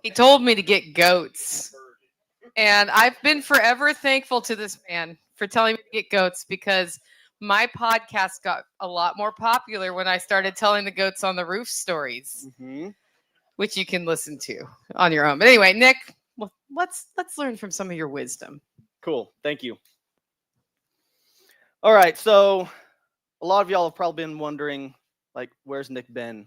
He told me to get goats. And I've been forever thankful to this man for telling me to get goats because my podcast got a lot more popular when I started telling the goats on the roof stories, which you can listen to on your own. But anyway, Nick, well, let's learn from some of your wisdom. Cool. Thank you. All right. So a lot of y'all have probably been wondering, like, where's Nick been?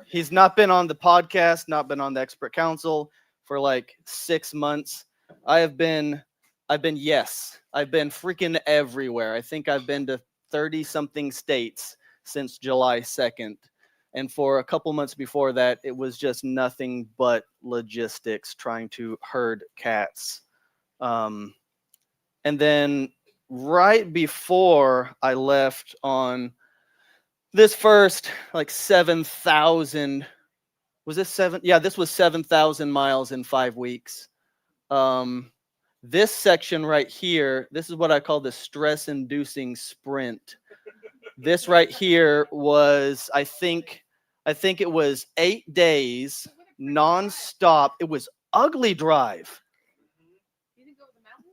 He's not been on the podcast, not been on the expert council for like 6 months. I've been freaking everywhere. I think I've been to 30 something states since July 2nd. And for a couple months before that, it was just nothing but logistics, trying to herd cats. And then right before I left on this first like 7,000, was this 7? Yeah, this was 7,000 miles in 5 weeks. This section right here, this is what I call the stress-inducing sprint. This right here was, I think it was 8 days nonstop. It was ugly drive.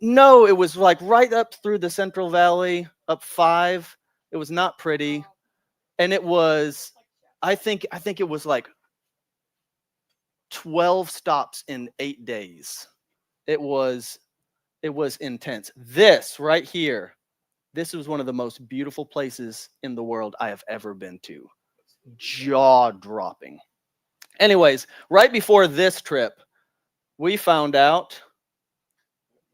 No, it was like right up through the Central Valley, up 5. It was not pretty. And it was, I think it was like 12 stops in 8 days. It was intense. This right here, this was one of the most beautiful places in the world I have ever been to. Jaw-dropping. Anyways, right before this trip, we found out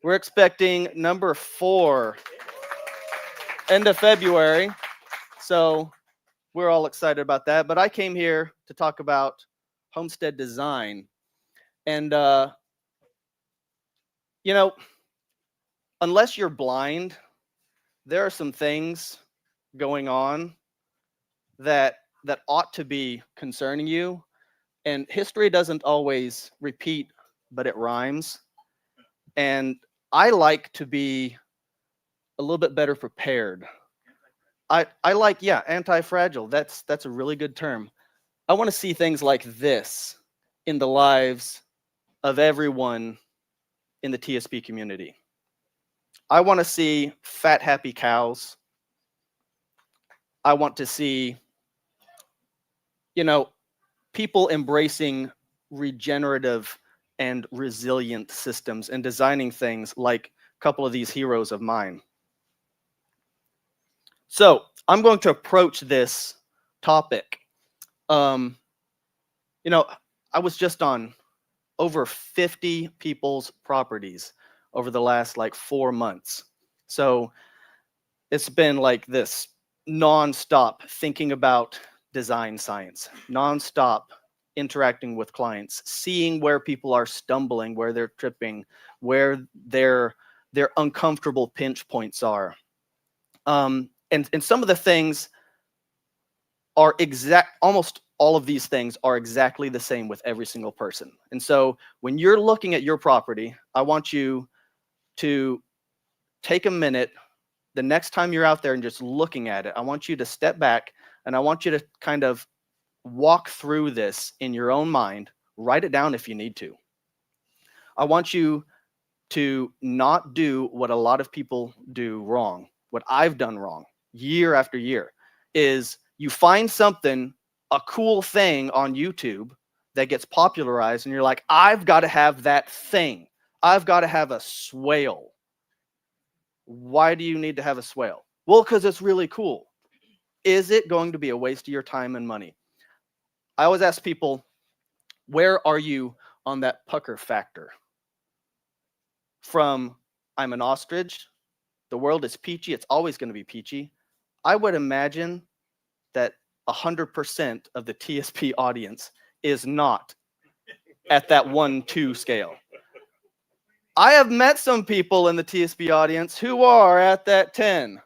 we're expecting number 4 end of February. So we're all excited about that. But I came here to talk about homestead design. And, you know, unless you're blind, there are some things going on that ought to be concerning you. And history doesn't always repeat, but it rhymes. And I like to be a little bit better prepared. I like, yeah, anti-fragile. That's a really good term. I want to see things like this in the lives of everyone in the TSP community. I want to see fat, happy cows. I want to see, people embracing regenerative and resilient systems and designing things like a couple of these heroes of mine. So I'm going to approach this topic. I was just on over 50 people's properties over the last like 4 months. So it's been like this nonstop thinking about design science, nonstop interacting with clients, seeing where people are stumbling, where they're tripping, where their uncomfortable pinch points are. And some of the things are almost all of these things are exactly the same with every single person. And so when you're looking at your property, I want you to take a minute the next time you're out there and just looking at it. I want you to step back and I want you to kind of walk through this in your own mind. Write it down if you need to. I want you to not do what a lot of people do wrong. What I've done wrong year after year is you find something, a cool thing on YouTube that gets popularized and you're like, I've got to have that thing. I've got to have a swale. Why do you need to have a swale? Well, because it's really cool. Is it going to be a waste of your time and money? I always ask people, where are you on that pucker factor? From I'm an ostrich, the world is peachy, it's always going to be peachy. I would imagine that 100% of the TSP audience is not at that 1-2 scale. I have met some people in the TSP audience who are at that 10.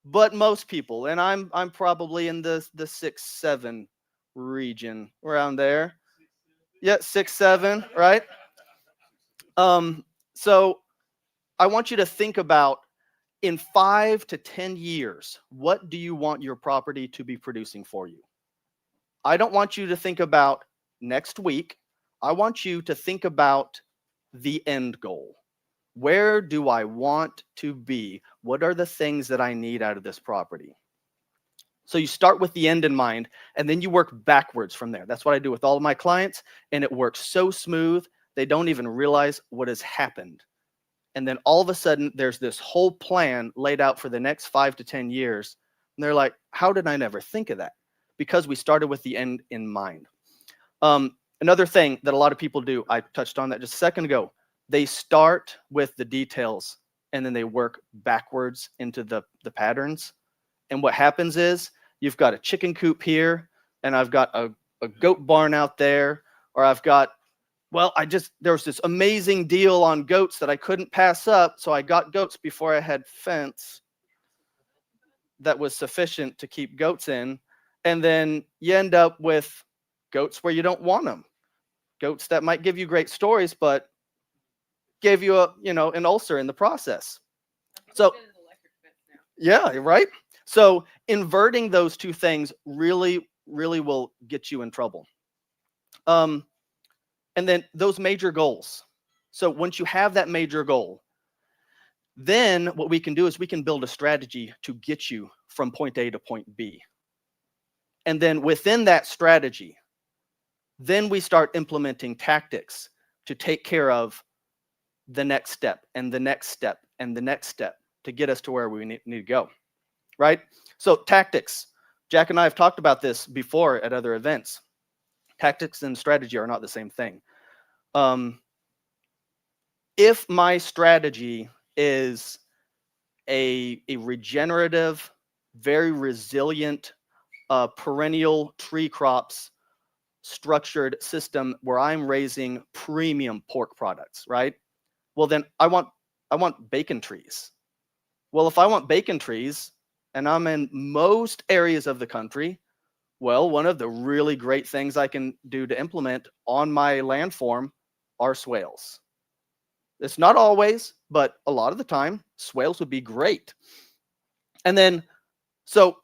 But most people, and I'm probably in the 6-7 region, around there. Yeah, 6-7, right? So I want you to think about, in 5 to 10 years, what do you want your property to be producing for you? I don't want you to think about next week. I want you to think about the end goal. Where do I want to be? What are the things that I need out of this property? So you start with the end in mind, and then you work backwards from there. That's what I do with all of my clients, and it works so smooth, they don't even realize what has happened. And then all of a sudden, there's this whole plan laid out for the next 5 to 10 years. And they're like, how did I never think of that? Because we started with the end in mind. Another thing that a lot of people do, I touched on that just a second ago, they start with the details, and then they work backwards into the patterns. And what happens is you've got a chicken coop here, and I've got a goat barn out there, or I've got, well, there was this amazing deal on goats that I couldn't pass up, so I got goats before I had fence that was sufficient to keep goats in. And then you end up with goats where you don't want them. Goats that might give you great stories, but gave you an ulcer in the process. So, yeah, right? So inverting those two things really, really will get you in trouble. And then those major goals. So once you have that major goal, then what we can do is we can build a strategy to get you from point A to point B. And then within that strategy, then we start implementing tactics to take care of the next step and the next step and the next step to get us to where we need to go, right? So tactics. Jack and I have talked about this before at other events. Tactics and strategy are not the same thing. If my strategy is a regenerative, very resilient, perennial tree crops structured system where I'm raising premium pork products, right? Well, then I want bacon trees. Well, if I want bacon trees and I'm in most areas of the country, well, one of the really great things I can do to implement on my landform are swales. It's not always, but a lot of the time, swales would be great. And then, so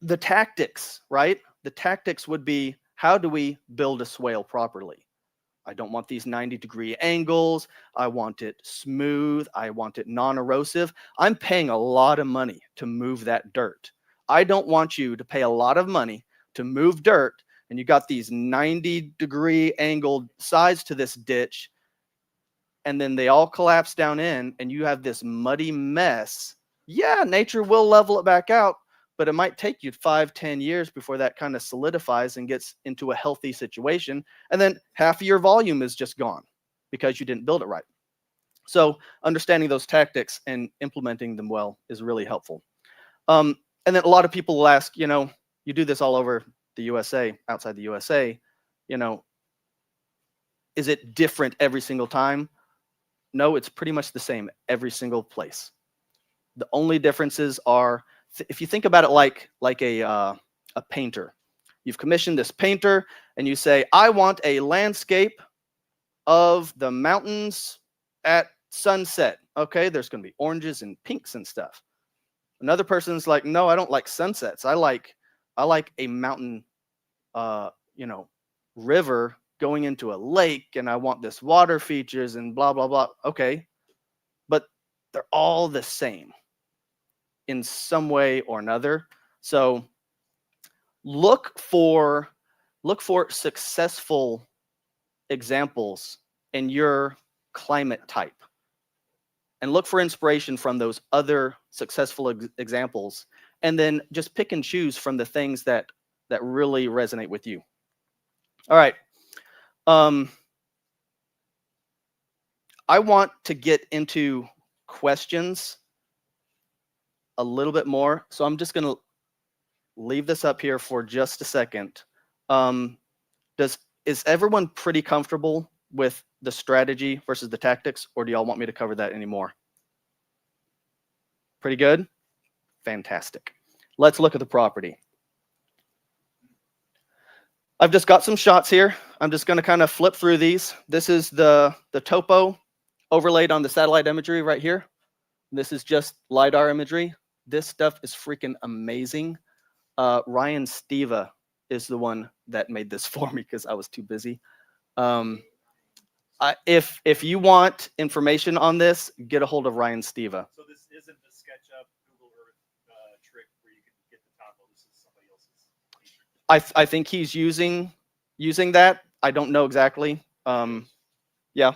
the tactics, right? The tactics would be, how do we build a swale properly? I don't want these 90-degree angles. I want it smooth. I want it non-erosive. I'm paying a lot of money to move that dirt. I don't want you to pay a lot of money to move dirt, and you got these 90-degree angled sides to this ditch, and then they all collapse down in, and you have this muddy mess. Yeah, nature will level it back out, but it might take you 5-10 years before that kind of solidifies and gets into a healthy situation. And then half of your volume is just gone because you didn't build it right. So understanding those tactics and implementing them well is really helpful. And then a lot of people will ask, you do this all over the USA, outside the USA, is it different every single time? No, it's pretty much the same every single place. The only differences are, if you think about it like a painter, you've commissioned this painter and you say, I want a landscape of the mountains at sunset. Okay, there's going to be oranges and pinks and stuff. Another person's like, no, I don't like sunsets. I like a mountain, river going into a lake, and I want this water features and blah, blah, blah. Okay, but they're all the same in some way or another. So look for successful examples in your climate type, and look for inspiration from those other successful examples, and then just pick and choose from the things that really resonate with you. All right. I want to get into questions a little bit more, so I'm just going to leave this up here for just a second. Is everyone pretty comfortable with the strategy versus the tactics, or do y'all want me to cover that anymore? Pretty good? Fantastic. Let's look at the property. I've just got some shots here. I'm just going to kind of flip through these. This is the topo overlaid on the satellite imagery right here. This is just LiDAR imagery. This stuff is freaking amazing. Ryan Steva is the one that made this for me because I was too busy. Um, if you want information on this, get a hold of Ryan Steva. So this isn't the SketchUp Google Earth trick where you can get the topo. This is somebody else's. I think he's using that. I don't know exactly. Yeah,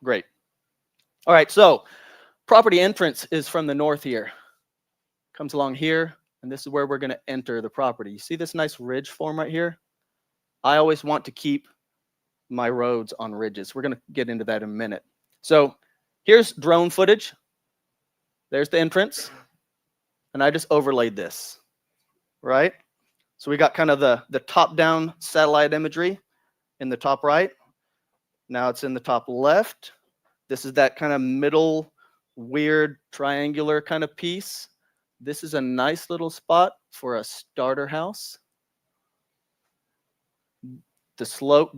great. All right, so property entrance is from the north here. Comes along here, and this is where we're going to enter the property. You see this nice ridge form right here? I always want to keep my roads on ridges. We're going to get into that in a minute. So here's drone footage. There's the entrance, and I just overlaid this, right? So we got kind of the top-down satellite imagery in the top right. Now it's in the top left. This is that kind of middle, weird, triangular kind of piece. This is a nice little spot for a starter house. The slope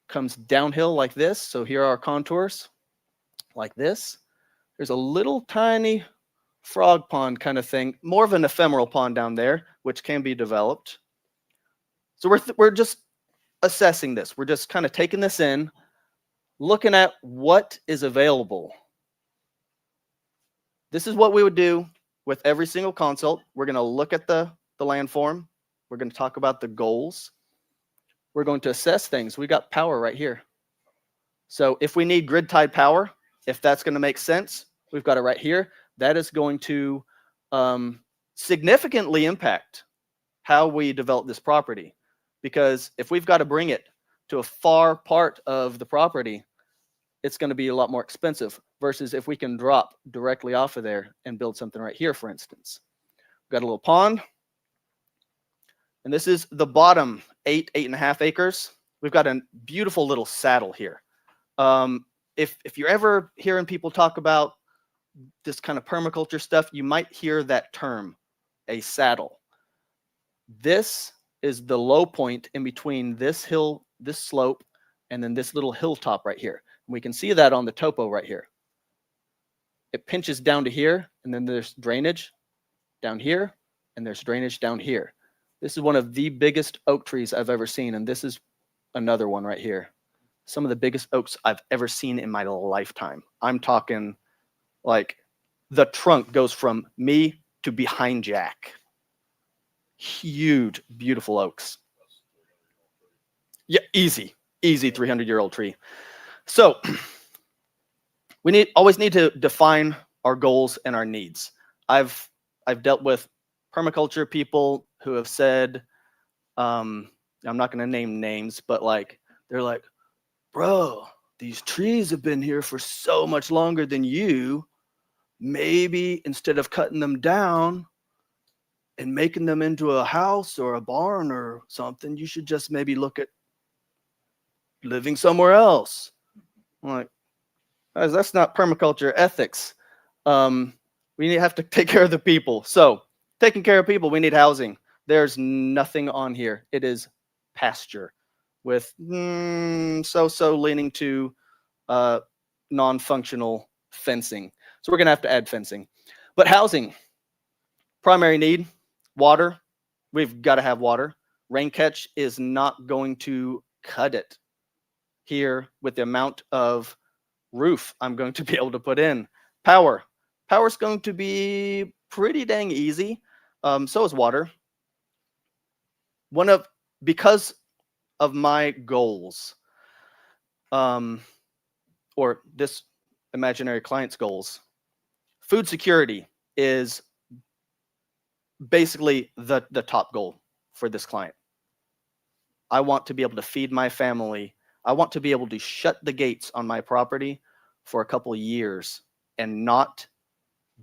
comes downhill like this. So here are our contours, like this. There's a little tiny frog pond kind of thing, more of an ephemeral pond down there, which can be developed. So we're just assessing this. We're just kind of taking this in, looking at what is available. This is what we would do with every single consult. We're going to look at the landform. We're going to talk about the goals. We're going to assess things. We got power right here. So if we need grid-tied power, if that's going to make sense, we've got it right here. That is going to significantly impact how we develop this property. Because if we've got to bring it to a far part of the property, it's going to be a lot more expensive versus if we can drop directly off of there and build something right here, for instance. We've got a little pond. And this is the bottom 8.5 acres. We've got a beautiful little saddle here. If you're ever hearing people talk about this kind of permaculture stuff, you might hear that term, a saddle. This is the low point in between this hill, this slope, and then this little hilltop right here. We can see that on the topo right here. It pinches down to here, and then there's drainage down here, and there's drainage down here. This is one of the biggest oak trees I've ever seen, and this is another one right here. Some of the biggest oaks I've ever seen in my lifetime. I'm talking like the trunk goes from me to behind Jack. Huge, beautiful oaks. Yeah, easy 300-year-old tree. So we always need to define our goals and our needs. I've dealt with permaculture people who have said, I'm not going to name names, but they're like, bro, these trees have been here for so much longer than you. Maybe instead of cutting them down and making them into a house or a barn or something, you should just maybe look at living somewhere else. I'm like, guys, that's not permaculture ethics. We have to take care of the people. So taking care of people, we need housing. There's nothing on here. It is pasture with so leaning to non-functional fencing. So we're going to have to add fencing. But housing, primary need, water. We've got to have water. Rain catch is not going to cut it here with the amount of roof I'm going to be able to put in. Power. Power is going to be pretty dang easy. So is water. Because of my goals, or this imaginary client's goals, food security is basically the top goal for this client. I want to be able to feed my family. I want to be able to shut the gates on my property for a couple of years and not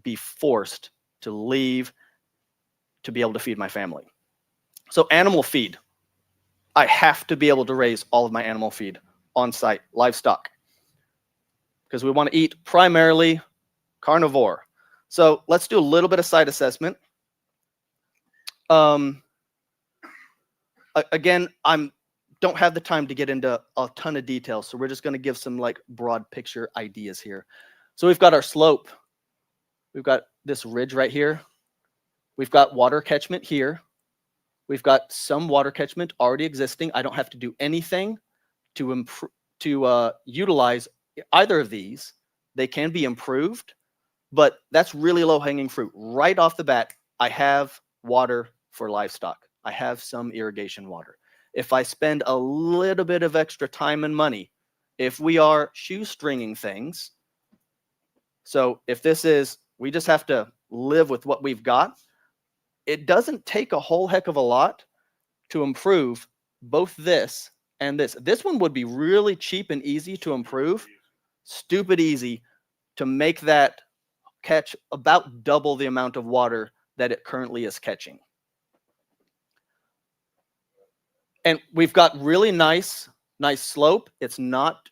be forced to leave to be able to feed my family. So animal feed. I have to be able to raise all of my animal feed on site, livestock, because we want to eat primarily carnivore. So let's do a little bit of site assessment. Again, don't have the time to get into a ton of details, so we're just going to give some broad picture ideas here. So we've got our slope. We've got this ridge right here. We've got water catchment here. We've got some water catchment already existing. I don't have to do anything to improve, to utilize either of these. They can be improved, but that's really low-hanging fruit. Right off the bat, I have water for livestock. I have some irrigation water. If I spend a little bit of extra time and money, if we are shoestringing things, so if this is, we just have to live with what we've got, it doesn't take a whole heck of a lot to improve both this and this. This one would be really cheap and easy to improve, stupid easy to make that catch about double the amount of water that it currently is catching. And we've got really nice slope. It's not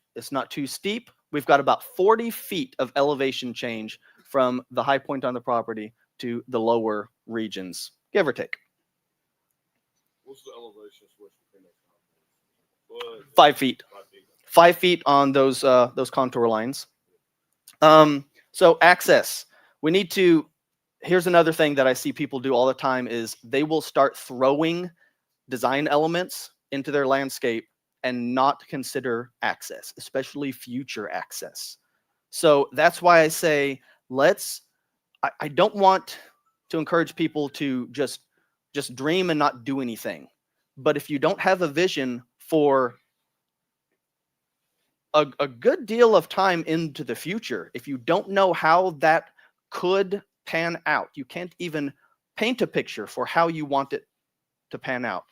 too steep. We've got about 40 feet of elevation change from the high point on the property to the lower regions, give or take. What's the elevation switch between those? 5 feet. 5 feet on those contour lines. So access. We need to. Here's another thing that I see people do all the time is they will start throwing design elements into their landscape and not consider access, especially future access. So that's why I say I don't want to encourage people to just dream and not do anything. But if you don't have a vision for a good deal of time into the future, if you don't know how that could pan out, you can't even paint a picture for how you want it to pan out,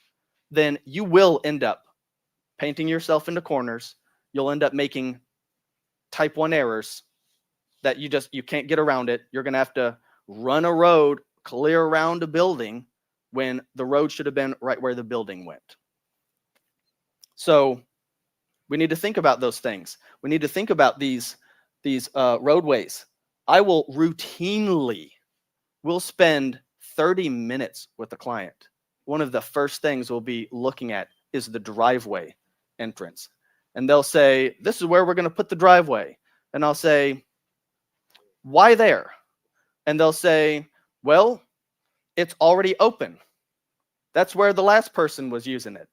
then you will end up painting yourself into corners. You'll end up making type 1 errors that you can't get around it. You're going to have to run a road clear around a building when the road should have been right where the building went. So we need to think about those things. We need to think about these roadways. I will spend 30 minutes with the client. One of the first things we'll be looking at is the driveway entrance. And they'll say, this is where we're going to put the driveway. And I'll say, why there? And they'll say, well, it's already open. That's where the last person was using it.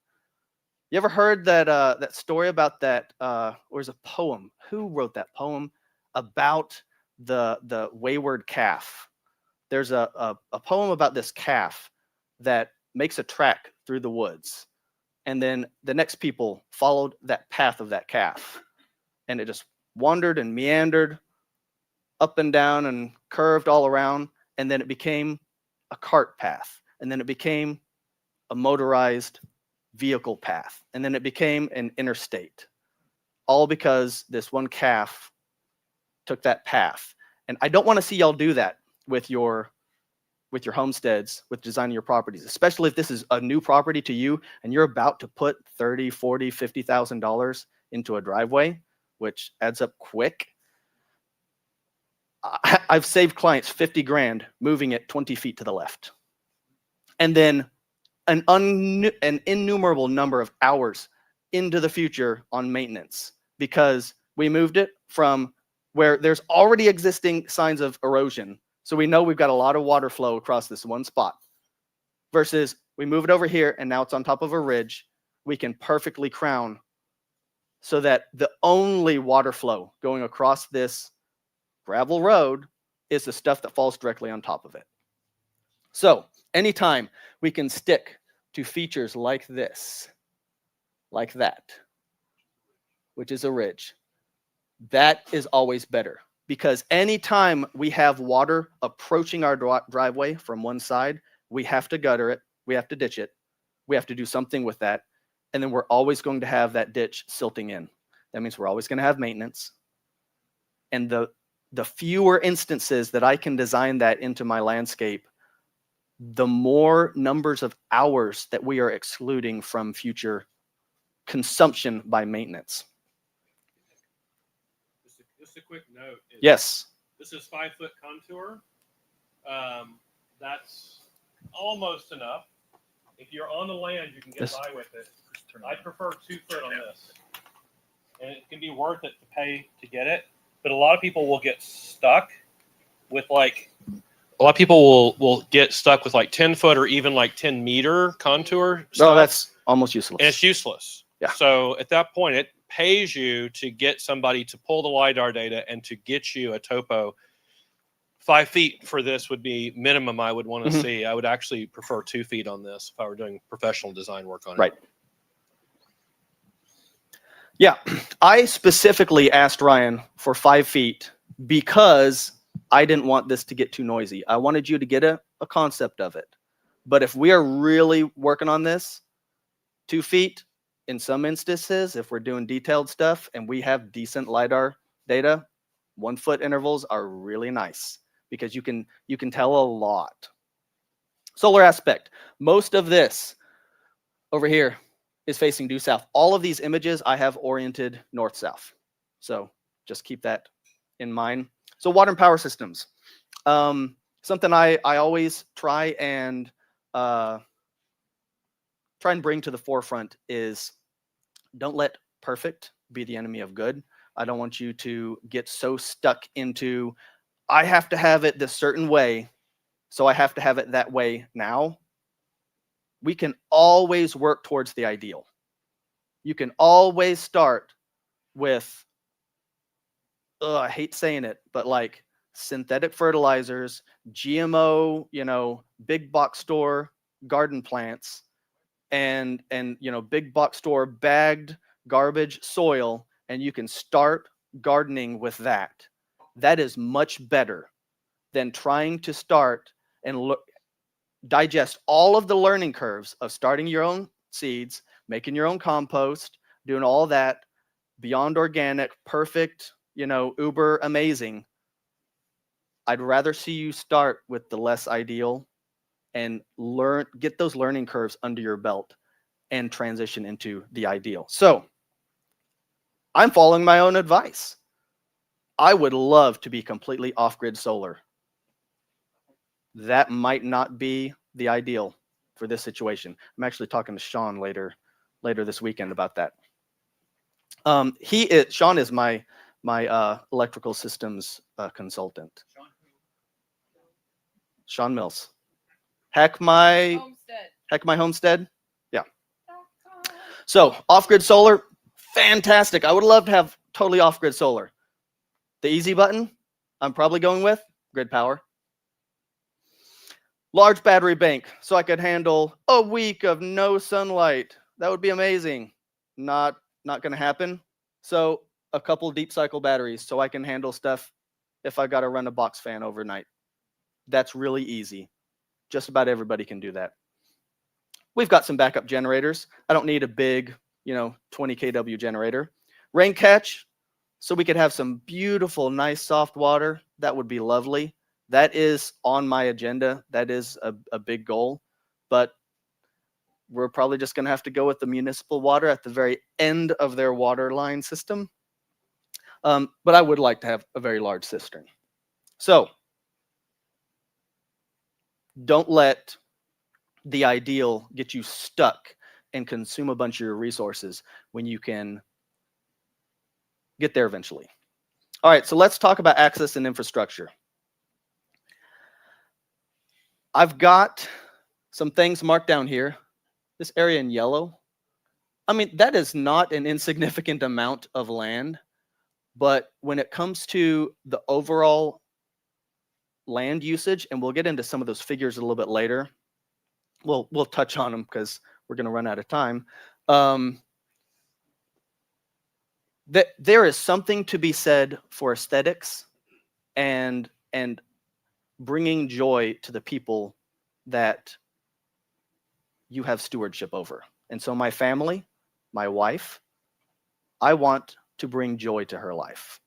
You ever heard that story about that? There's a poem. Who wrote that poem about the wayward calf? There's a poem about this calf that makes a track through the woods. And then the next people followed that path of that calf. And it just wandered and meandered up and down and curved all around. And then it became a cart path. And then it became a motorized vehicle path. And then it became an interstate. All because this one calf took that path. And I don't want to see y'all do that with your homesteads, with designing your properties, especially if this is a new property to you and you're about to put $30,000, $40,000, $50,000 into a driveway, which adds up quick. I've saved clients 50 grand moving it 20 feet to the left. And then an innumerable number of hours into the future on maintenance because we moved it from where there's already existing signs of erosion. So we know we've got a lot of water flow across this one spot versus we move it over here and now it's on top of a ridge. We can perfectly crown so that the only water flow going across this gravel road is the stuff that falls directly on top of it. So anytime we can stick to features like this, like that, which is a ridge, that is always better. Because anytime we have water approaching our driveway from one side, we have to gutter it, we have to ditch it, we have to do something with that, and then we're always going to have that ditch silting in. That means we're always going to have maintenance. And the fewer instances that I can design that into my landscape, the more numbers of hours that we are excluding from future consumption by maintenance. Just a quick note. Yes. This is 5-foot contour. That's almost enough. If you're on the land, you can get by with it. I prefer 2 foot on this. And it can be worth it to pay to get it. But a lot of people will get stuck with a lot of people will get stuck with 10 foot or even 10 meter contour stuff. No, that's almost useless. And it's useless. Yeah. So at that point, it pays you to get somebody to pull the LiDAR data and to get you a topo. 5 feet for this would be minimum I would want to see. I would actually prefer 2 feet on this if I were doing professional design work on it. Right. Yeah, I specifically asked Ryan for 5 feet because I didn't want this to get too noisy. I wanted you to get a concept of it. But if we are really working on this, 2 feet, in some instances, if we're doing detailed stuff and we have decent LiDAR data, 1 foot intervals are really nice because you can tell a lot. Solar aspect. Most of this over here is facing due south. All of these images I have oriented north-south. So just keep that in mind. So water and power systems. Something I always try and bring to the forefront is don't let perfect be the enemy of good. I don't want you to get so stuck into, I have to have it this certain way, so I have to have it that way now. We can always work towards the ideal. You can always start with, I hate saying it, but like synthetic fertilizers, GMO, big box store garden plants, and big box store bagged garbage soil, and you can start gardening with that. That is much better than trying to start and digest all of the learning curves of starting your own seeds, making your own compost, doing all that beyond organic, perfect, uber amazing. I'd rather see you start with the less ideal and get those learning curves under your belt and transition into the ideal. So I'm following my own advice. I would love to be completely off-grid solar. That might not be the ideal for this situation. I'm actually talking to Sean later this weekend about that. Sean is my electrical systems consultant. Sean Mills. Heck my Homestead. Yeah. So off-grid solar, fantastic. I would love to have totally off-grid solar. The easy button, I'm probably going with grid power. Large battery bank, so I could handle a week of no sunlight. That would be amazing. Not going to happen. So a couple deep cycle batteries, so I can handle stuff if I got to run a box fan overnight. That's really easy. Just about everybody can do that. We've got some backup generators. I don't need a big, 20 kW generator. Rain catch, so we could have some beautiful, nice, soft water. That would be lovely. That is on my agenda. That is a big goal. But we're probably just going to have to go with the municipal water at the very end of their water line system. But I would like to have a very large cistern. So don't let the ideal get you stuck and consume a bunch of your resources when you can get there eventually. All right, so let's talk about access and infrastructure. I've got some things marked down here. This area in yellow, I mean, that is not an insignificant amount of land, but when it comes to the overall land usage, and we'll get into some of those figures a little bit later, we'll touch on them because we're going to run out of time. That there is something to be said for aesthetics and bringing joy to the people that you have stewardship over. And so my family, my wife, I want to bring joy to her life.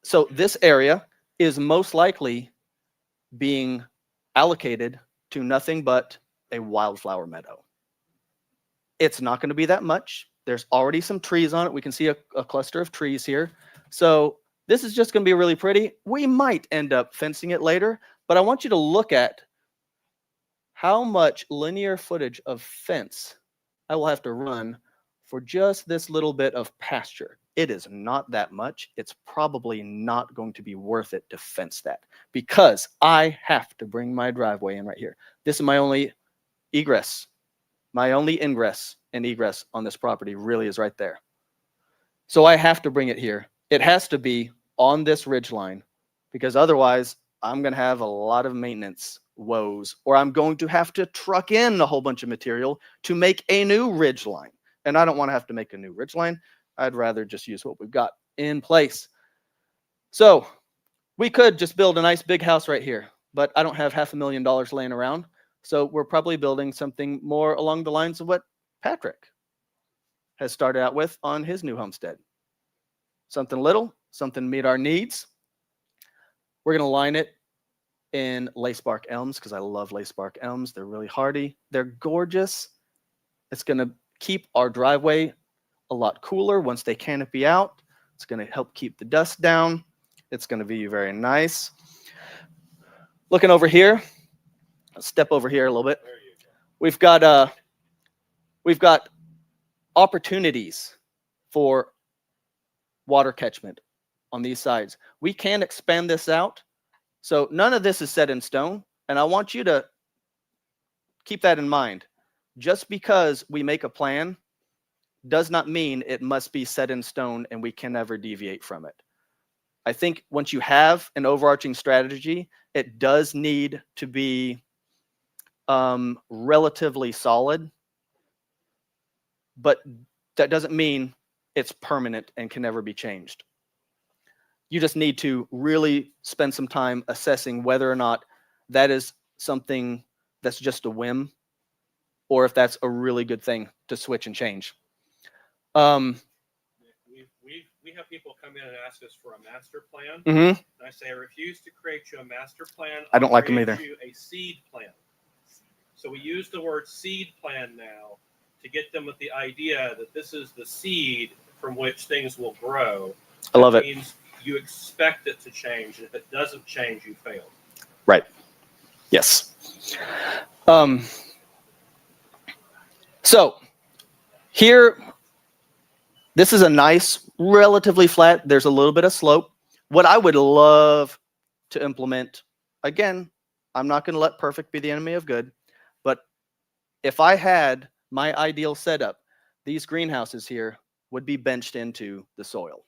So this area is most likely being allocated to nothing but a wildflower meadow. It's not going to be that much. There's already some trees on it. We can see a cluster of trees here. So this is just going to be really pretty. We might end up fencing it later, but I want you to look at how much linear footage of fence I will have to run for just this little bit of pasture. It is not that much. It's probably not going to be worth it to fence that because I have to bring my driveway in right here. This is my only egress My only ingress and egress on this property really is right there. So I have to bring it here. It has to be on this ridge line, because otherwise I'm going to have a lot of maintenance woes, or I'm going to have to truck in a whole bunch of material to make a new ridge line. And I don't want to have to make a new ridge line. I'd rather just use what we've got in place. So we could just build a nice big house right here, but I don't have $500,000 laying around. So we're probably building something more along the lines of what Patrick has started out with on his new homestead. Something little, something to meet our needs. We're going to line it in lace bark elms because I love lace bark elms. They're really hardy. They're gorgeous. It's going to keep our driveway a lot cooler once they canopy out. It's going to help keep the dust down. It's going to be very nice. Looking over here, I'll step over here a little bit. We've got opportunities for water catchment on these sides. We can expand this out. So none of this is set in stone. And I want you to keep that in mind. Just because we make a plan does not mean it must be set in stone and we can never deviate from it. I think once you have an overarching strategy, it does need to be relatively solid, but that doesn't mean it's permanent and can never be changed. You just need to really spend some time assessing whether or not that is something that's just a whim, or if that's a really good thing to switch and change. We have people come in and ask us for a master plan. Mm-hmm. And I say, I refuse to create you a master plan. I don't like them either. You a seed plan. So we use the word seed plan now to get them with the idea that this is the seed from which things will grow. I love it. Means you expect it to change. And if it doesn't change, you failed. Right. Yes. So here, this is a nice, relatively flat. There's a little bit of slope. What I would love to implement, again, I'm not going to let perfect be the enemy of good, but if I had my ideal setup, these greenhouses here would be benched into the soil.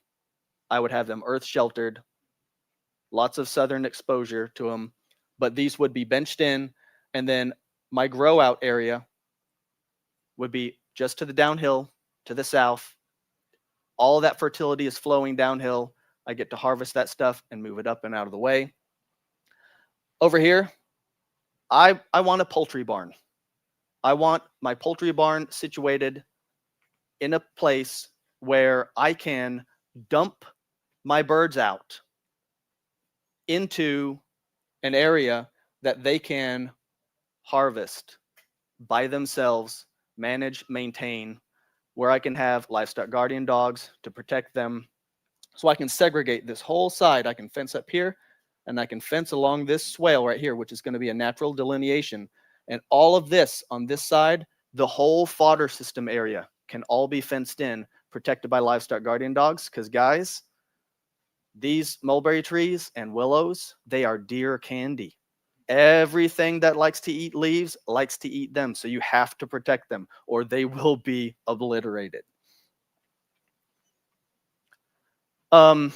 I would have them earth sheltered, lots of southern exposure to them, but these would be benched in, and then my grow out area would be just to the downhill, to the south. All of that fertility is flowing downhill. I get to harvest that stuff and move it up and out of the way. Over here, I want a poultry barn. I want my poultry barn situated in a place where I can dump my birds out into an area that they can harvest by themselves, manage, maintain, where I can have livestock guardian dogs to protect them. So I can segregate this whole side. I can fence up here, and I can fence along this swale right here, which is going to be a natural delineation. And all of this on this side, the whole fodder system area can all be fenced in, protected by livestock guardian dogs. Because guys, these mulberry trees and willows, they are deer candy. Everything that likes to eat leaves likes to eat them. So you have to protect them or they will be obliterated. Roads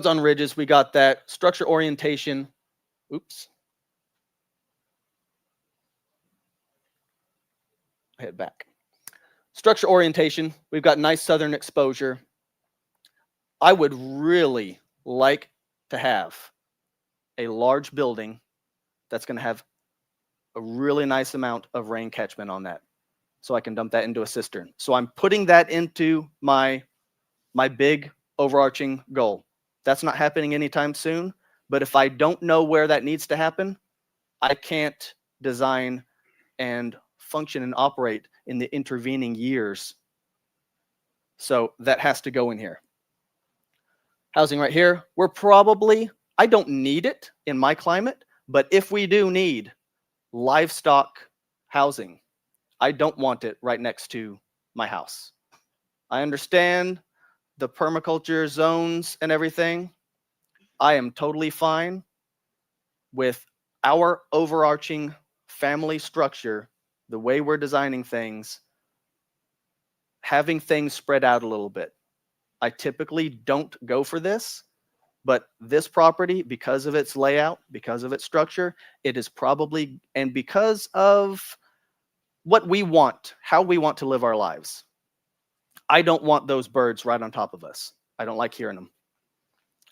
on ridges, we got that. Structure orientation. Oops. Head back. Structure orientation, we've got nice southern exposure. I would really like to have a large building that's going to have a really nice amount of rain catchment on that. So I can dump that into a cistern. So I'm putting that into my big overarching goal. That's not happening anytime soon, but if I don't know where that needs to happen, I can't design and function and operate in the intervening years. So that has to go in here. Housing right here, I don't need it in my climate, but if we do need livestock housing, I don't want it right next to my house. I understand the permaculture zones and everything. I am totally fine with our overarching family structure the way we're designing things, having things spread out a little bit. I typically don't go for this, but this property, because of its layout, because of its structure, it is probably, and because of what we want, how we want to live our lives. I don't want those birds right on top of us. I don't like hearing them.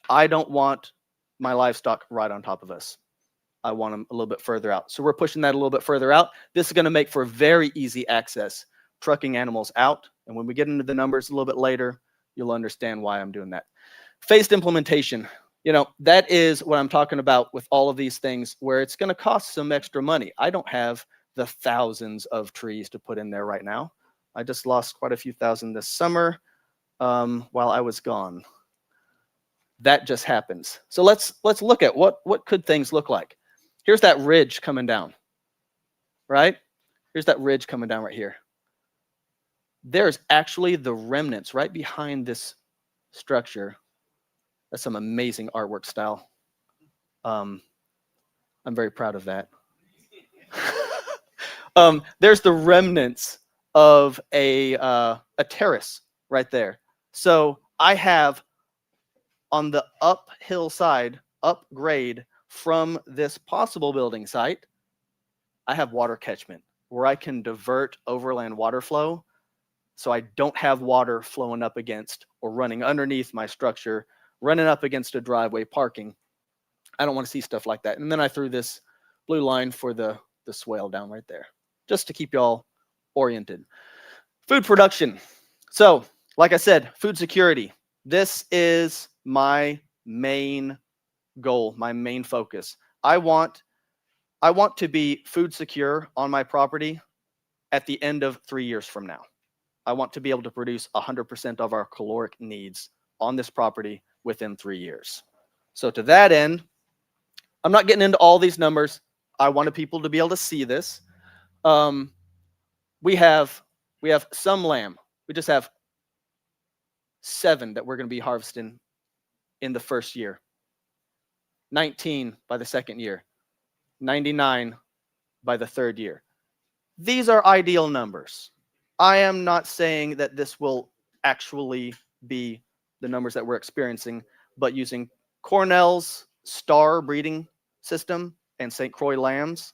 I don't want my livestock right on top of us. I want them a little bit further out. So we're pushing that a little bit further out. This is going to make for very easy access, trucking animals out. And when we get into the numbers a little bit later, you'll understand why I'm doing that. Phased implementation. You know, that is what I'm talking about with all of these things where it's going to cost some extra money. I don't have the thousands of trees to put in there right now. I just lost quite a few thousand this summer while I was gone. That just happens. So let's look at what could things look like. Here's that ridge coming down, right? Here's that ridge coming down right here. There's actually the remnants right behind this structure. That's some amazing artwork style. I'm very proud of that. There's the remnants of a terrace right there. So I have on the uphill side, upgrade from this possible building site, I have water catchment where I can divert overland water flow so I don't have water flowing up against or running underneath my structure, running up against a driveway parking. I don't want to see stuff like that. And then I threw this blue line for the swale down right there, just to keep y'all oriented. Food production. So, like I said, food security. This is my main goal, my main focus. I want to be food secure on my property at the end of 3 years from now. I want to be able to produce 100% of our caloric needs on this property within 3 years. So to that end, I'm not getting into all these numbers. I wanted people to be able to see this. We have some lamb. We just have 7 that we're going to be harvesting in the first year. 19 by the second year. 99 by the third year. These are ideal numbers. I am not saying that this will actually be the numbers that we're experiencing, but using Cornell's star breeding system and St. Croix lambs,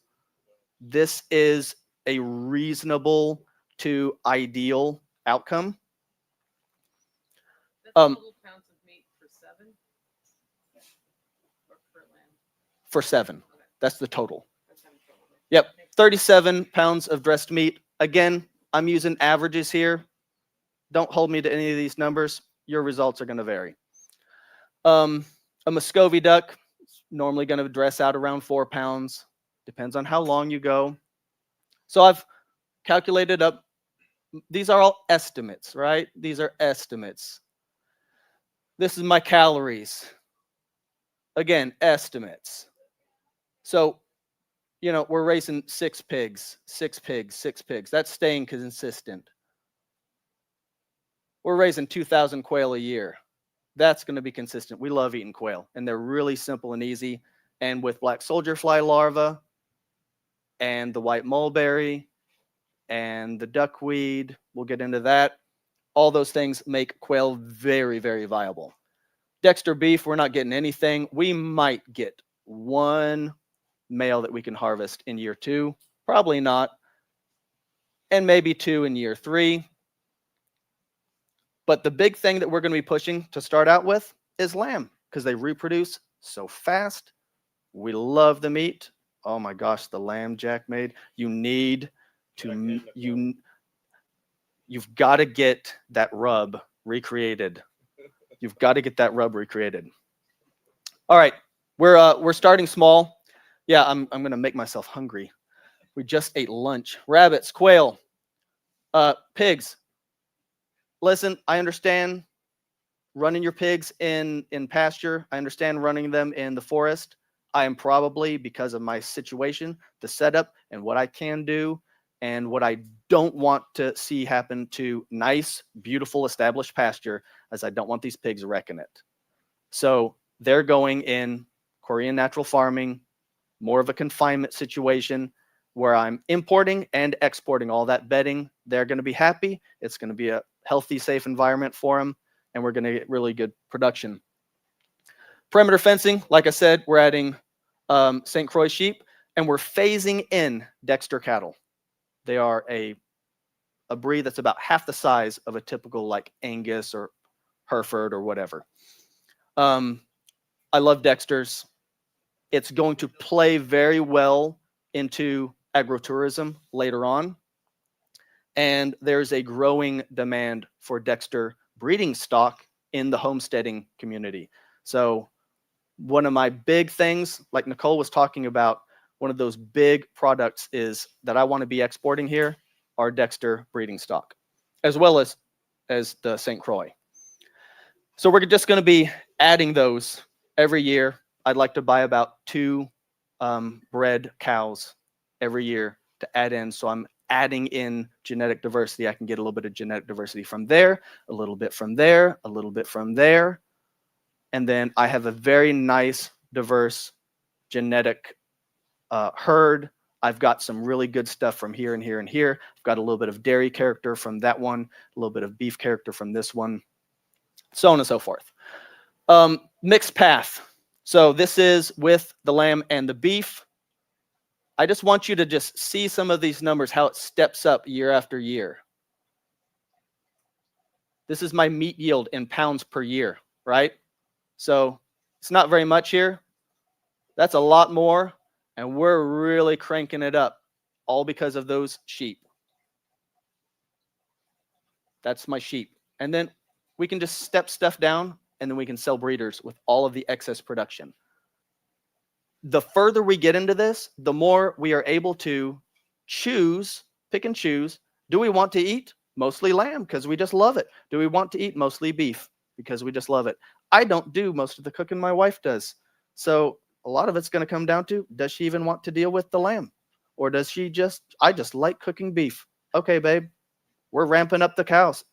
this is a reasonable to ideal outcome. That's total pounds of meat for 7? Or per lamb? For 7. Okay. That's the total. That's total. Yep. 37 pounds of dressed meat. Again, I'm using averages here. Don't hold me to any of these numbers. Your results are going to vary. A Muscovy duck is normally going to dress out around 4 pounds. Depends on how long you go. So I've calculated up. These are all estimates, right? These are estimates. This is my calories. Again, estimates. So, you know, we're raising 6 pigs. That's staying consistent. We're raising 2,000 quail a year. That's going to be consistent. We love eating quail, and they're really simple and easy. And with black soldier fly larva and the white mulberry and the duckweed, we'll get into that. All those things make quail very, very viable. Dexter beef, we're not getting anything. We might get 1 male that we can harvest in year 2. Probably not. And maybe 2 in year 3. But the big thing that we're going to be pushing to start out with is lamb, because they reproduce so fast. We love the meat. Oh my gosh, the lamb Jack made. You need to, you've got to get that rub recreated. You've got to get that rub recreated. All right, we're starting small. Yeah, I'm going to make myself hungry. We just ate lunch. Rabbits, quail, pigs. Listen, I understand running your pigs in pasture. I understand running them in the forest. I am probably, because of my situation, the setup, and what I can do, and what I don't want to see happen to nice, beautiful, established pasture, as I don't want these pigs wrecking it. So they're going in Korean natural farming, more of a confinement situation. where I'm importing and exporting all that bedding. They're going to be happy. It's going to be a healthy, safe environment for them, and we're going to get really good production. Perimeter fencing, like I said, we're adding St. Croix sheep, and we're phasing in Dexter cattle. They are a breed that's about half the size of a typical like Angus or Hereford or whatever. I love Dexters. It's going to play very well into agrotourism later on. And there's a growing demand for Dexter breeding stock in the homesteading community. So one of my big things, like Nicole was talking about, one of those big products is that I want to be exporting here are Dexter breeding stock, as well as the St. Croix. So we're just going to be adding those every year. I'd like to buy about 2 bred cows every year to add in. So I'm adding in genetic diversity. I can get a little bit of genetic diversity from there, a little bit from there, a little bit from there. And then I have a very nice, diverse genetic herd. I've got some really good stuff from here and here and here. I've got a little bit of dairy character from that one, a little bit of beef character from this one, so on and so forth. Mixed path. So this is with the lamb and the beef. I just want you to just see some of these numbers, how it steps up year after year. This is my meat yield in pounds per year, right? So it's not very much here. That's a lot more. And we're really cranking it up, all because of those sheep. That's my sheep. And then we can just step stuff down, and then we can sell breeders with all of the excess production. The further we get into this, the more we are able to choose, pick and choose. Do we want to eat mostly lamb because we just love it? Do we want to eat mostly beef because we just love it? I don't do most of the cooking, my wife does. So a lot of it's going to come down to, does she even want to deal with the lamb? Or does she I just like cooking beef. Okay, babe, we're ramping up the cows.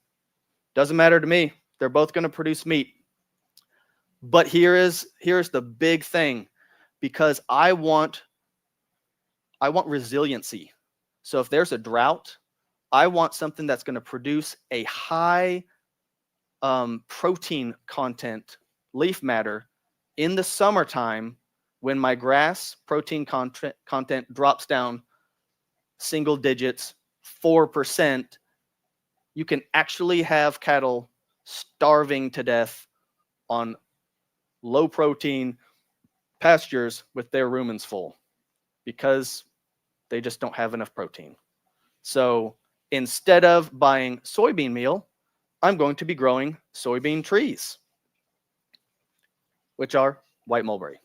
Doesn't matter to me. They're both going to produce meat. But here's the big thing, because I want resiliency. So if there's a drought, I want something that's going to produce a high protein content leaf matter in the summertime when my grass protein content drops down single digits, 4%. You can actually have cattle starving to death on low protein pastures with their rumens full because they just don't have enough protein. So instead of buying soybean meal, I'm going to be growing soybean trees, which are white mulberry.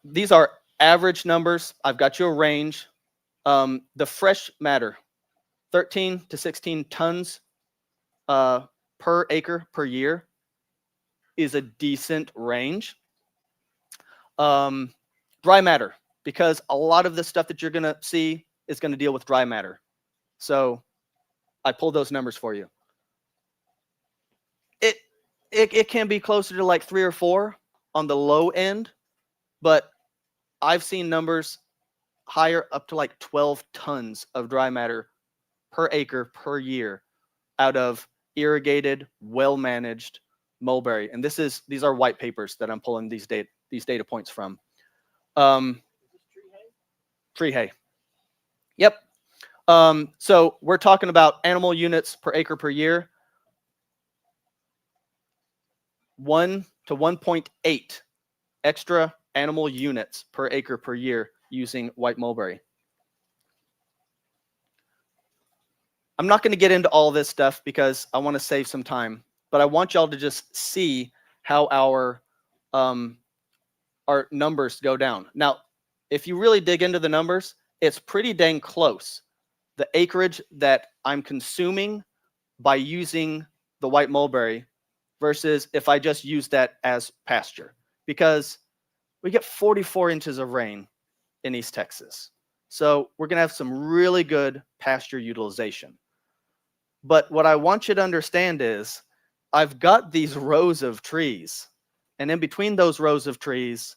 These are average numbers. I've got you a range. The fresh matter, 13 to 16 tons per acre per year is a decent range. Dry matter, because a lot of the stuff that you're going to see is going to deal with dry matter. So I pulled those numbers for you. It can be closer to like 3 or 4 on the low end, but I've seen numbers higher up to like 12 tons of dry matter per acre per year out of irrigated, well-managed mulberry. And these are white papers that I'm pulling these data points from. Tree hay. Yep. So we're talking about animal units per acre per year. 1 to 1.8 extra animal units per acre per year using white mulberry. I'm not going to get into all this stuff because I want to save some time, but I want y'all to just see how our numbers go down. Now, if you really dig into the numbers, it's pretty dang close. The acreage that I'm consuming by using the white mulberry versus if I just use that as pasture, because we get 44 inches of rain in East Texas. So we're going to have some really good pasture utilization. But what I want you to understand is I've got these rows of trees, and in between those rows of trees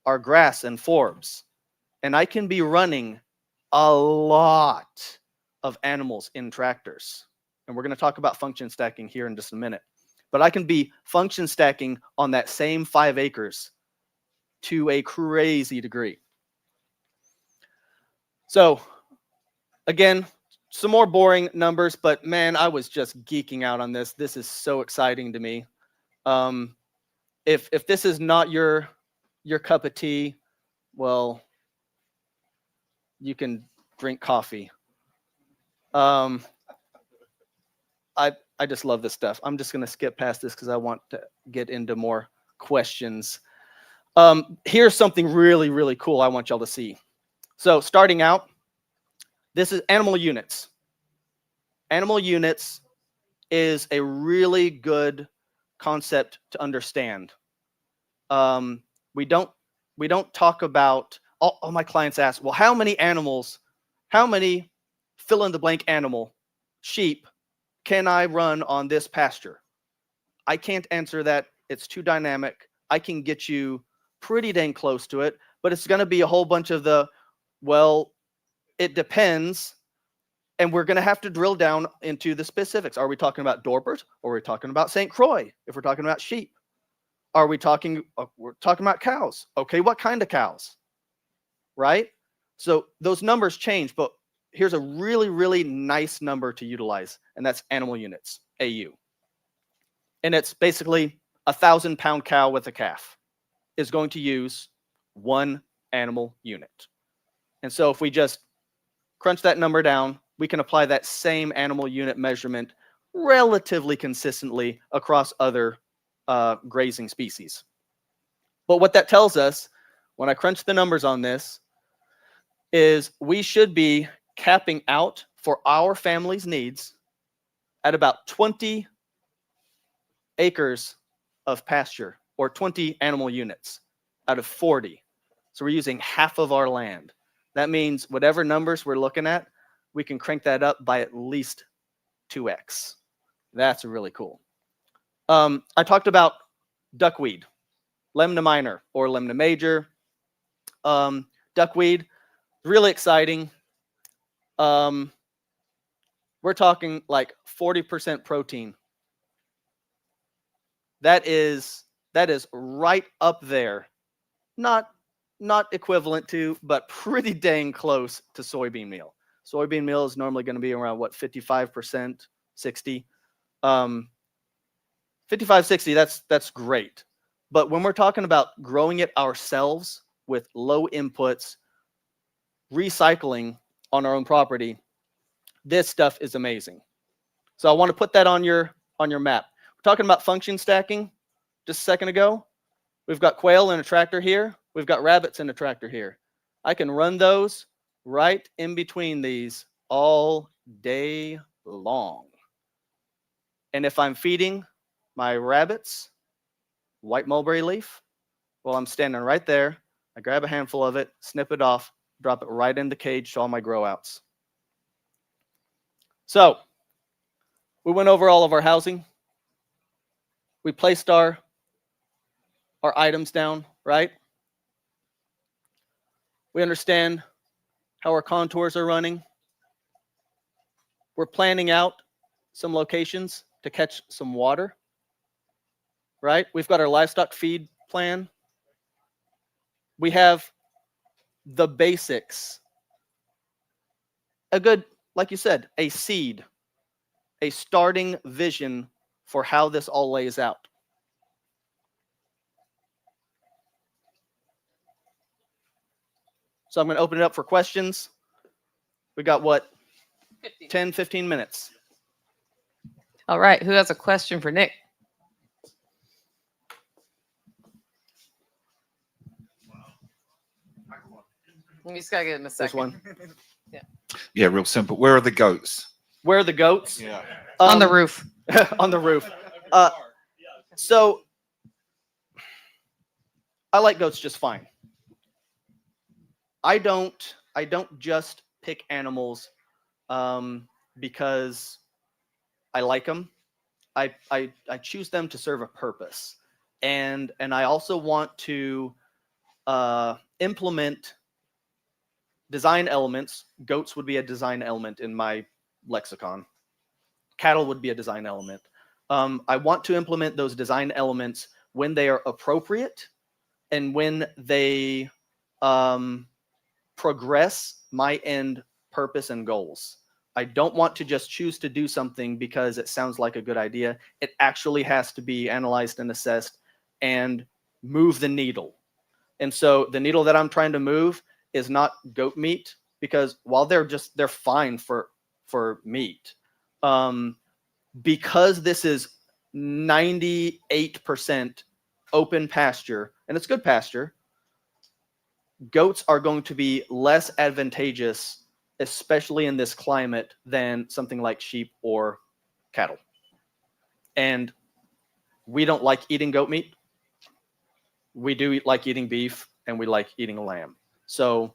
are grass and forbs. And I can be running a lot of animals in tractors. And we're going to talk about function stacking here in just a minute. But I can be function stacking on that same 5 acres to a crazy degree. So again, some more boring numbers, but man, I was just geeking out on this. This is so exciting to me. If this is not your cup of tea, well, you can drink coffee. I just love this stuff. I'm just going to skip past this because I want to get into more questions. Here's something really, really cool I want y'all to see. So starting out, this is animal units. Animal units is a really good concept to understand. We don't talk about, all my clients ask, well, how many fill in the blank animal, sheep, can I run on this pasture? I can't answer that. It's too dynamic. I can get you pretty dang close to it, but it's going to be a whole bunch of well, it depends. And we're going to have to drill down into the specifics. Are we talking about Dorpers? Or are we talking about St. Croix? If we're talking about sheep, we're talking about cows. Okay, what kind of cows? Right? So those numbers change, but here's a really, really nice number to utilize, and that's animal units, AU. And it's basically 1,000-pound cow with a calf is going to use 1 animal unit. And so if we just crunch that number down, we can apply that same animal unit measurement relatively consistently across other grazing species. But what that tells us, when I crunch the numbers on this, is we should be capping out for our family's needs at about 20 acres of pasture, or 20 animal units out of 40. So we're using half of our land. That means whatever numbers we're looking at, we can crank that up by at least 2x. That's really cool. I talked about duckweed, lemna minor or lemna major. Duckweed, really exciting. We're talking like 40% protein. That is right up there. Not equivalent to, but pretty dang close to soybean meal. Soybean meal is normally going to be around 55%, 60. 55, 60, that's great. But when we're talking about growing it ourselves with low inputs, recycling on our own property, this stuff is amazing. So I want to put that on your map. We're talking about function stacking just a second ago. We've got quail in a tractor here. We've got rabbits in a tractor here. I can run those right in between these all day long. And if I'm feeding my rabbits white mulberry leaf, well, I'm standing right there. I grab a handful of it, snip it off, drop it right in the cage to all my grow outs. So we went over all of our housing. We placed our items down, right? We understand how our contours are running. We're planning out some locations to catch some water, right? We've got our livestock feed plan. We have the basics. A good, like you said, a seed, a starting vision for how this all lays out. So I'm going to open it up for questions. We got 10, 15 minutes. All right. Who has a question for Nick? You just got to give him a second. This one. Yeah, real simple. Where are the goats? Where are the goats? Yeah. On the roof. On the roof. So I like goats just fine. I don't just pick animals because I like them. I choose them to serve a purpose, and I also want to implement design elements. Goats would be a design element in my lexicon. Cattle would be a design element. I want to implement those design elements when they are appropriate and when they progress my end purpose and goals. I don't want to just choose to do something because it sounds like a good idea. It actually has to be analyzed and assessed and move the needle. And so the needle that I'm trying to move is not goat meat, because while they're fine for meat, because this is 98% open pasture, and it's good pasture, goats are going to be less advantageous, especially in this climate, than something like sheep or cattle. And we don't like eating goat meat. We do like eating beef, and we like eating lamb. So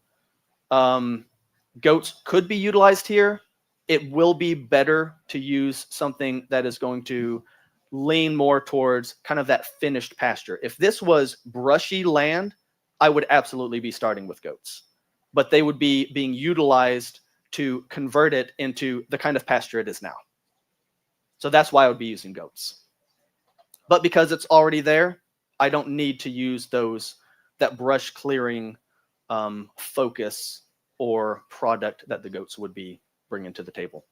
goats could be utilized here. It will be better to use something that is going to lean more towards kind of that finished pasture. If this was brushy land, I would absolutely be starting with goats, but they would be being utilized to convert it into the kind of pasture it is now. So that's why I would be using goats. But because it's already there, I don't need to use that brush clearing focus or product that the goats would be bringing to the table.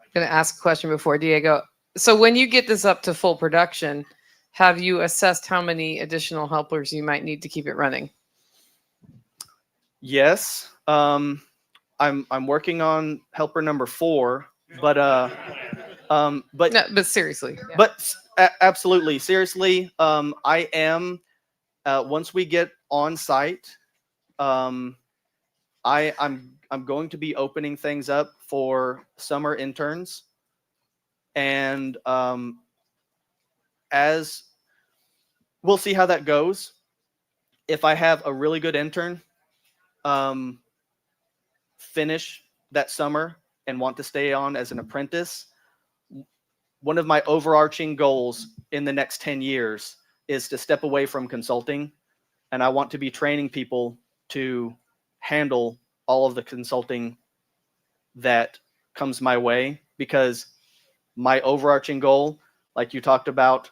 I'm going to ask a question before Diego. So when you get this up to full production, have you assessed how many additional helpers you might need to keep it running? Yes. I'm working on helper number 4, but no, but seriously. Yeah. But absolutely, seriously, I am. Once we get on site, I'm going to be opening things up for summer interns, and as we'll see how that goes. If I have a really good intern finish that summer and want to stay on as an apprentice, one of my overarching goals in the next 10 years is to step away from consulting, and I want to be training people to handle all of the consulting that comes my way, because my overarching goal, like you talked about,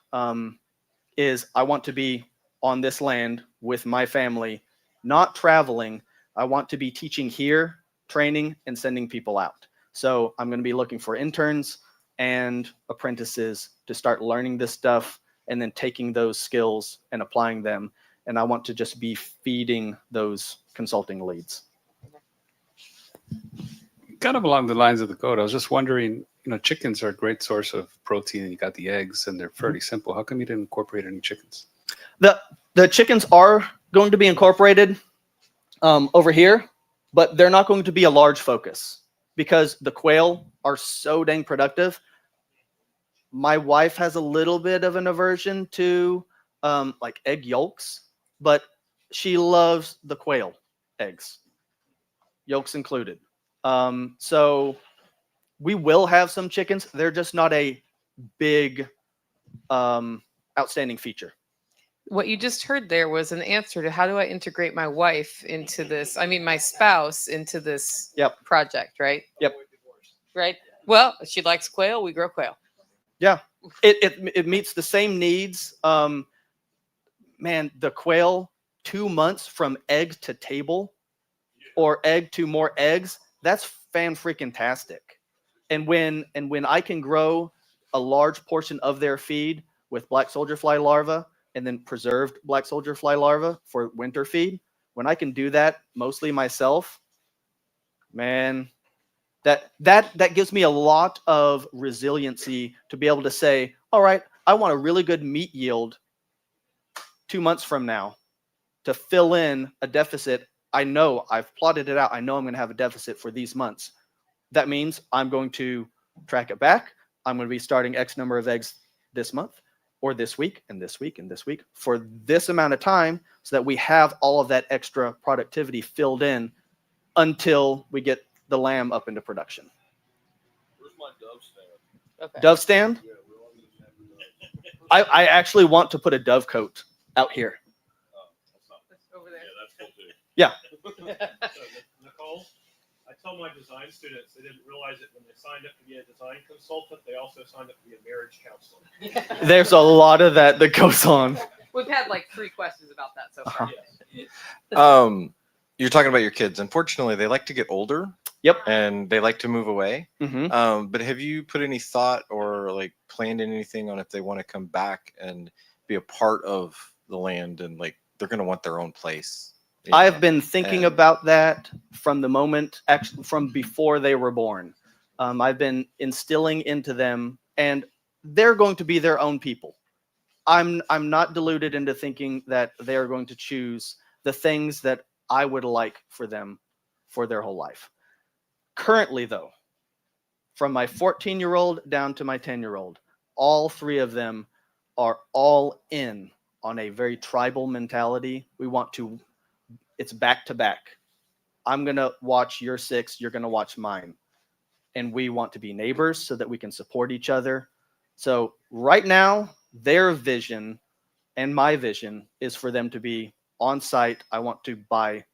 is I want to be on this land with my family, not traveling. I want to be teaching here, training, and sending people out. So I'm going to be looking for interns and apprentices to start learning this stuff and then taking those skills and applying them. And I want to just be feeding those consulting leads. Kind of along the lines of the goat, I was just wondering, chickens are a great source of protein, and you got the eggs, and they're fairly simple. How come you didn't incorporate any chickens? The chickens are going to be incorporated over here, but they're not going to be a large focus because the quail are so dang productive. My wife has a little bit of an aversion to like egg yolks, but she loves the quail eggs, yolks included. So we will have some chickens. They're just not a big outstanding feature. What you just heard there was an answer to how do I integrate my wife into this? I mean, my spouse into this project, right? Yep. Right. Well, she likes quail. We grow quail. Yeah. It meets the same needs. Man, the quail, 2 months from egg to table or egg to more eggs, that's fan-freaking-tastic. And when I can grow a large portion of their feed with black soldier fly larvae and then preserved black soldier fly larvae for winter feed, when I can do that mostly myself, man, that gives me a lot of resiliency to be able to say, all right, I want a really good meat yield 2 months from now to fill in a deficit. I know I've plotted it out. I know I'm going to have a deficit for these months. That means I'm going to track it back. I'm going to be starting X number of eggs this month or this week and this week and this week for this amount of time so that we have all of that extra productivity filled in until we get the lamb up into production. Where's my dove stand? Okay. Dove stand? Yeah, we all need to have a dove. I actually want to put a dove coat out here. tell my design students they didn't realize it when they signed up to be a design consultant. They also signed up to be a marriage counselor. There's a lot of that goes on. We've had like 3 questions about that so far. You're talking about your kids. Unfortunately, they like to get older. Yep. And they like to move away. Mm-hmm. But have you put any thought or like planned anything on if they want to come back and be a part of the land and like they're going to want their own place? I've been thinking about that from the moment, actually, from before they were born. I've been instilling into them, and they're going to be their own people. I'm not deluded into thinking that they are going to choose the things that I would like for them for their whole life. Currently, though, from my 14-year-old down to my 10-year-old, all 3 of them are all in on a very tribal mentality. We want to, it's back to back. I'm going to watch your 6, you're going to watch mine. And we want to be neighbors so that we can support each other. So right now, their vision and my vision is for them to be on site. I want to buy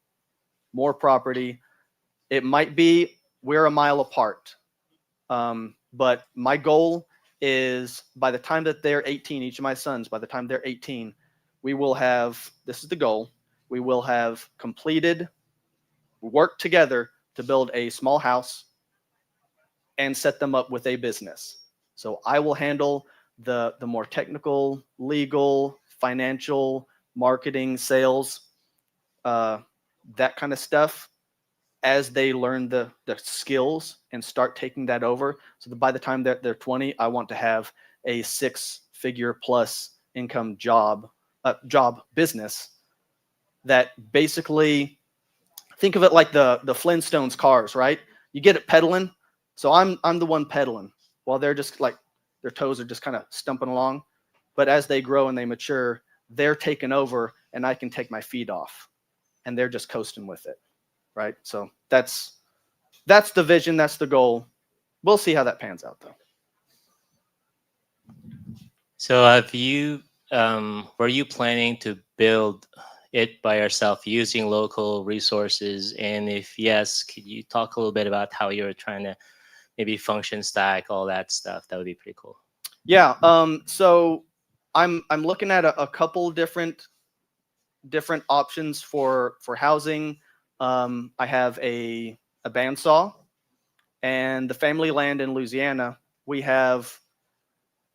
more property. It might be we're a mile apart. But my goal is by the time that they're 18, each of my sons, by the time they're 18, we will have, this is the goal, we will have completed, worked together to build a small house and set them up with a business. So I will handle the more technical, legal, financial, marketing, sales, that kind of stuff. As they learn the skills and start taking that over, so that by the time they're 20, I want to have a 6-figure plus income job business that basically, think of it like the Flintstones cars, right? You get it pedaling, so I'm the one pedaling while they're just like their toes are just kind of stumping along. But as they grow and they mature, they're taking over, and I can take my feet off, and they're just coasting with it. Right. So that's the vision. That's the goal. We'll see how that pans out, though. So have you, were you planning to build it by yourself using local resources? And if yes, could you talk a little bit about how you're trying to maybe function stack, all that stuff? That would be pretty cool. Yeah. So I'm looking at a couple different options for housing. I have a bandsaw, and the family land in Louisiana, we have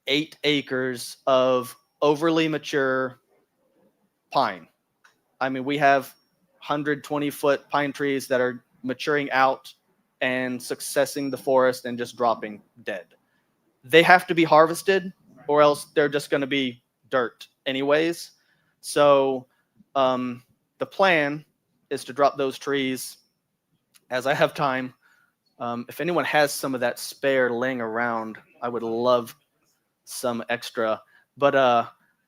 8 acres of overly mature pine. I mean, we have 120-foot pine trees that are maturing out and successing the forest and just dropping dead. They have to be harvested, or else they're just going to be dirt anyways. So the plan is to drop those trees as I have time. If anyone has some of that spare laying around, I would love some extra. But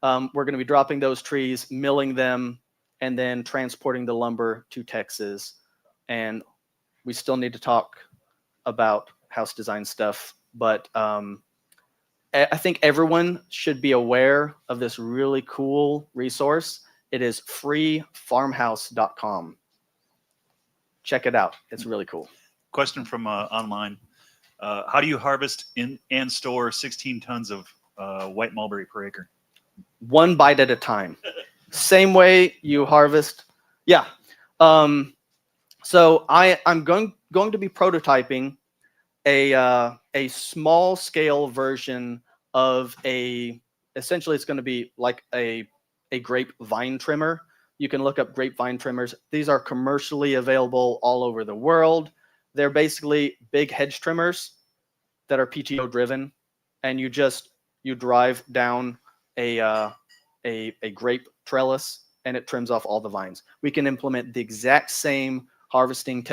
we're going to be dropping those trees, milling them, and then transporting the lumber to Texas. And we still need to talk about house design stuff. But I think everyone should be aware of this really cool resource. It is freefarmhouse.com. Check it out. It's really cool. Question from online. How do you harvest and store 16 tons of white mulberry per acre? 1 bite at a time. Same way you harvest. Yeah. So I'm going to be prototyping a small scale version of essentially it's going to be like a grape vine trimmer. You can look up grapevine trimmers. These are commercially available all over the world. They're basically big hedge trimmers that are PTO driven, and you drive down a grape trellis and it trims off all the vines. We can implement the exact same harvesting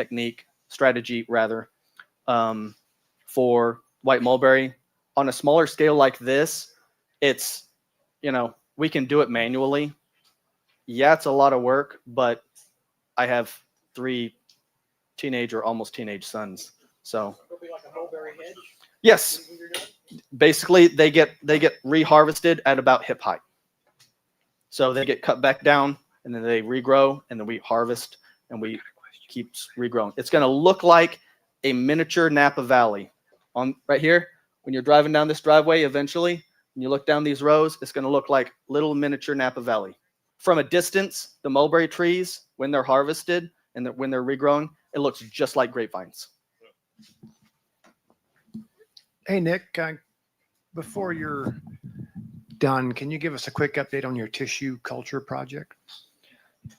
strategy for white mulberry on a smaller scale like this. It's, we can do it manually. Yeah, it's a lot of work, but I have 3 teenage or almost teenage sons. So It'll be like a mulberry hedge. yes, basically they get reharvested at about hip height. So they get cut back down, and then they regrow, and then we harvest, and we keep regrowing. It's going to look like a miniature Napa Valley. On right here, when you're driving down this driveway, eventually, when you look down these rows, it's going to look like little miniature Napa Valley. From a distance, the mulberry trees, when they're harvested and when they're regrowing, it looks just like grapevines. Hey, Nick, before you're done, can you give us a quick update on your tissue culture project?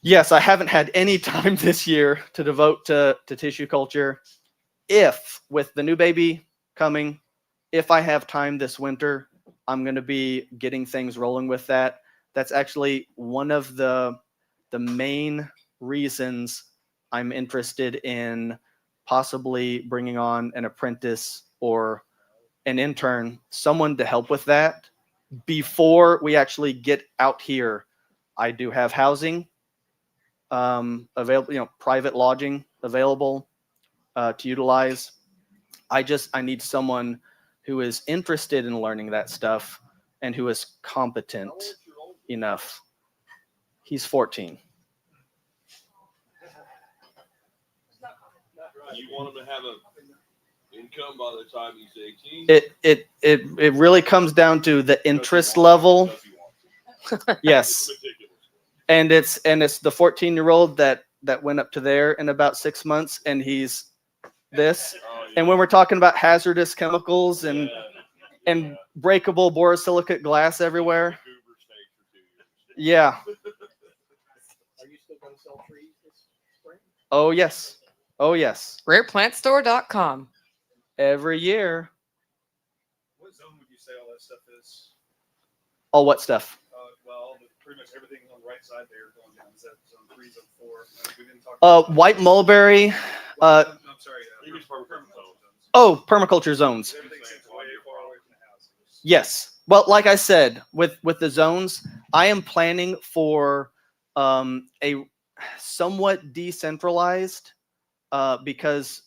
Yes, I haven't had any time this year to devote to tissue culture. If, with the new baby coming, if I have time this winter, I'm going to be getting things rolling with that. That's actually one of the main reasons I'm interested in possibly bringing on an apprentice or an intern, someone to help with that. Before we actually get out here, I do have housing available, private lodging available to utilize. I need someone who is interested in learning that stuff and who is competent enough. He's 14. You want him to have an income by the time he's 18? It really comes down to the interest level. Yes. And it's the 14-year-old that went up to there in about 6 months, and he's this. And when we're talking about hazardous chemicals and breakable borosilicate glass everywhere. Yeah. Are you still going to sell trees this spring? Oh, yes. Oh, yes. RarePlantStore.com. Every year. What zone would you say all that stuff is? All what stuff? Well, pretty much everything on the right side there going down. Is that zone 3, zone 4? We didn't talk White mulberry. I'm sorry. Oh, permaculture zones. Everything seems way far away from the houses. Yes. Well, like I said, with the zones, I am planning for a somewhat decentralized because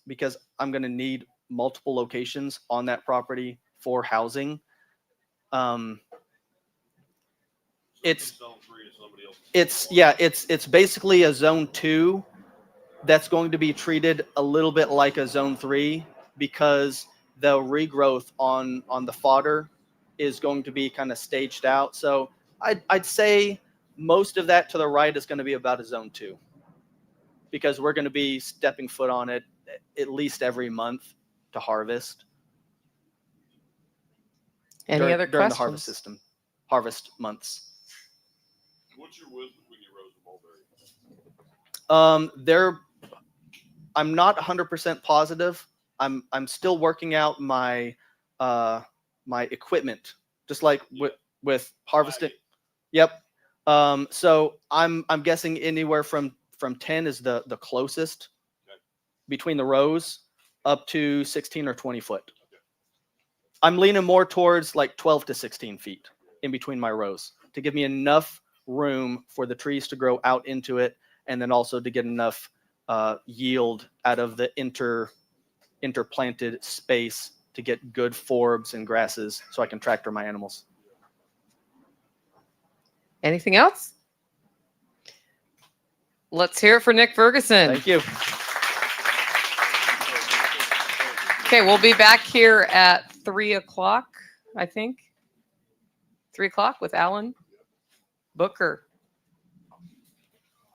I'm going to need multiple locations on that property for housing. It's basically a zone 2 that's going to be treated a little bit like a zone 3 because the regrowth on the fodder is going to be kind of staged out. So I'd say most of that to the right is going to be about a zone 2 because we're going to be stepping foot on it at least every month to harvest. Any other during questions? the harvest months. What's your width between your rows of mulberry? I'm not 100% positive. I'm still working out my my equipment, just like with harvesting. Yep. So I'm guessing anywhere from 10 is the closest between the rows up to 16 or 20 foot. I'm leaning more towards like 12 to 16 feet in between my rows to give me enough room for the trees to grow out into it, and then also to get enough yield out of the interplanted space to get good forbs and grasses so I can tractor my animals. Anything else? Let's hear it for Nick Ferguson. Thank you. Okay, we'll be back here at 3 o'clock, I think. 3 o'clock with Alan Booker.